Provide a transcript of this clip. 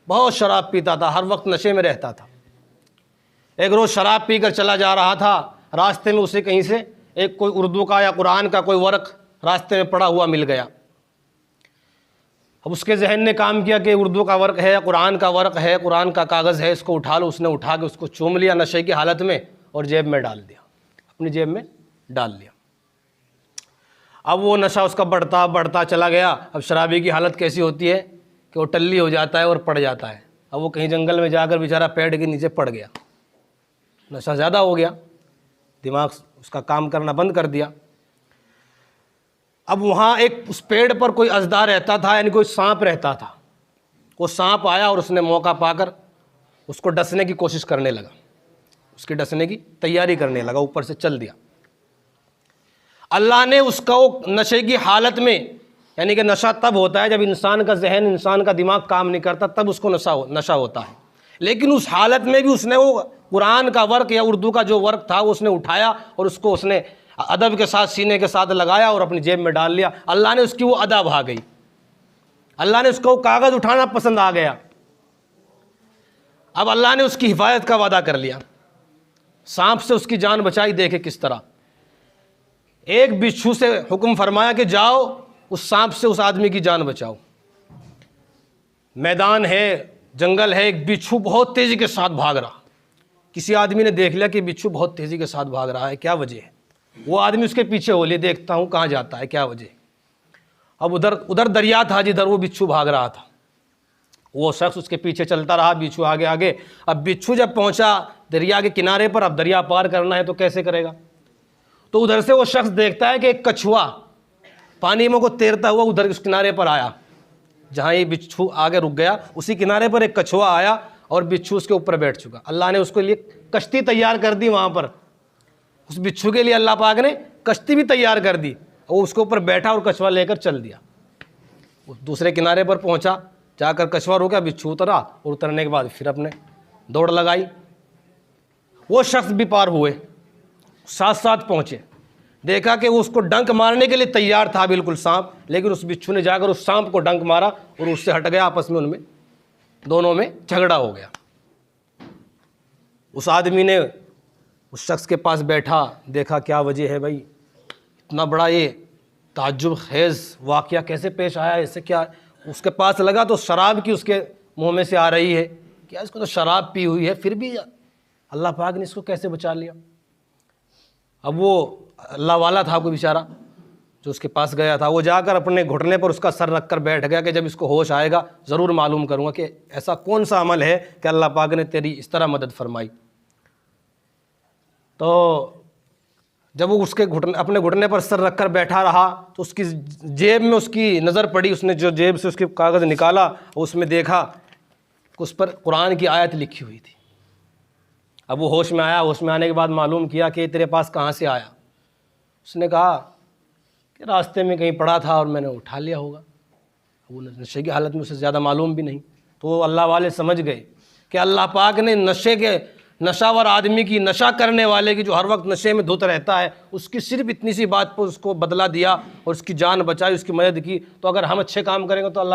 बहुत शराब पीता था, हर वक्त नशे में रहता था। एक रोज़ शराब पीकर चला जा रहा था, रास्ते में उसे कहीं से एक कोई उर्दू का या कुरान का कोई वर्क रास्ते में पड़ा हुआ मिल गया। अब उसके जहन ने काम किया कि उर्दू का वर्क है या कुरान का वर्क है, कुरान का कागज़ है, इसको उठा लो। उसने उठा के उसको चूम लिया नशे की हालत में और जेब में डाल दिया, अपनी जेब में डाल लिया। अब वो नशा उसका बढ़ता बढ़ता चला गया। अब शराबी की हालत कैसी होती है कि वो टल्ली हो जाता है और पड़ जाता है। अब वो कहीं जंगल में जाकर बेचारा पेड़ के नीचे पड़ गया, नशा ज़्यादा हो गया, दिमाग उसका काम करना बंद कर दिया। अब वहाँ एक उस पेड़ पर कोई अजदा रहता था, यानी कोई सांप रहता था। वो सांप आया और उसने मौका पाकर उसको डसने की कोशिश करने लगा, उसकी डसने की तैयारी करने लगा, ऊपर से चल दिया। अल्लाह ने उसको नशे की हालत में, यानी कि नशा तब होता है जब इंसान का जहन, इंसान का दिमाग काम नहीं करता, तब उसको नशा होता है। लेकिन उस हालत में भी उसने वो कुरान का वर्क या उर्दू का जो वर्क था वो उसने उठाया और उसको उसने अदब के साथ सीने के साथ लगाया और अपनी जेब में डाल लिया। अल्लाह ने उसकी वो अदा भा गई, अल्लाह ने उसको कागज़ उठाना पसंद आ गया। अब अल्लाह ने उसकी हिफाजत का वादा कर लिया, सांप से उसकी जान बचाई। देखे किस तरह, एक बिच्छू से हुक्म फरमाया कि जाओ उस सांप से उस आदमी की जान बचाओ। मैदान है, जंगल है, एक बिच्छू बहुत तेज़ी के साथ भाग रहा। किसी आदमी ने देख लिया कि बिच्छू बहुत तेज़ी के साथ भाग रहा है, क्या वजह है? वो आदमी उसके पीछे हो लिए, देखता हूँ कहाँ जाता है, क्या वजह। अब उधर दरिया था जिधर वो बिच्छू भाग रहा था। वो शख्स उसके पीछे चलता रहा, बिच्छू आगे आगे। अब बिच्छू जब पहुँचा दरिया के किनारे पर, अब दरिया पार करना है तो कैसे करेगा? तो उधर से वो शख्स देखता है कि एक कछुआ पानी में को तैरता हुआ उधर उस किनारे पर आया, जहाँ ये बिच्छू आगे रुक गया, उसी किनारे पर एक कछुआ आया और बिच्छू उसके ऊपर बैठ चुका। अल्लाह ने उसके लिए कश्ती तैयार कर दी वहाँ पर, उस बिच्छू के लिए अल्लाह पाक ने कश्ती भी तैयार कर दी। वो उसके ऊपर बैठा और कछुआ लेकर चल दिया। उस दूसरे किनारे पर पहुँचा, जाकर कछुआ रुका, बिच्छू उतरा और उतरने के बाद फिर अपने दौड़ लगाई। वो शख्स भी पार हुए, साथ साथ पहुँचे, देखा कि वो उसको डंक मारने के लिए तैयार था बिल्कुल सांप, लेकिन उस बिच्छू ने जाकर उस सांप को डंक मारा और उससे हट गया। आपस में उनमें दोनों में झगड़ा हो गया। उस आदमी ने उस शख्स के पास बैठा, देखा क्या वजह है भाई, इतना बड़ा ये ताज्जुब खेज़ वाक़या कैसे पेश आया, इससे क्या? उसके पास लगा तो शराब की उसके मुंह में से आ रही है। क्या इसको तो शराब पी हुई है, फिर भी अल्लाह पाक ने इसको कैसे बचा लिया? अब वो अल्लाह वाला था कोई बेचारा जो उसके पास गया था, वो जाकर अपने घुटने पर उसका सर रख कर बैठ गया कि जब इसको होश आएगा ज़रूर मालूम करूँगा कि ऐसा कौन सा अमल है कि अल्लाह पाक ने तेरी इस तरह मदद फरमाई। तो जब वो उसके अपने घुटने पर सर रख कर बैठा रहा तो उसकी जेब में उसकी नज़र पड़ी। उसने जो जेब से उसके कागज़ निकाला, उसमें देखा कि उस पर कुरान की आयत लिखी हुई थी। अब वो होश में आया, होश में आने के बाद मालूम किया कि तेरे पास कहाँ से आया। उसने कहा कि रास्ते में कहीं पड़ा था और मैंने उठा लिया होगा। वो नशे की हालत में उसे ज़्यादा मालूम भी नहीं। तो वो अल्लाह वाले समझ गए कि अल्लाह पाक ने नशावर आदमी की, नशा करने वाले की, जो हर वक्त नशे में धुत रहता है, उसकी सिर्फ इतनी सी बात पर उसको बदला दिया और उसकी जान बचाई, उसकी मदद की। तो अगर हम अच्छे काम करेंगे तो अल्लाह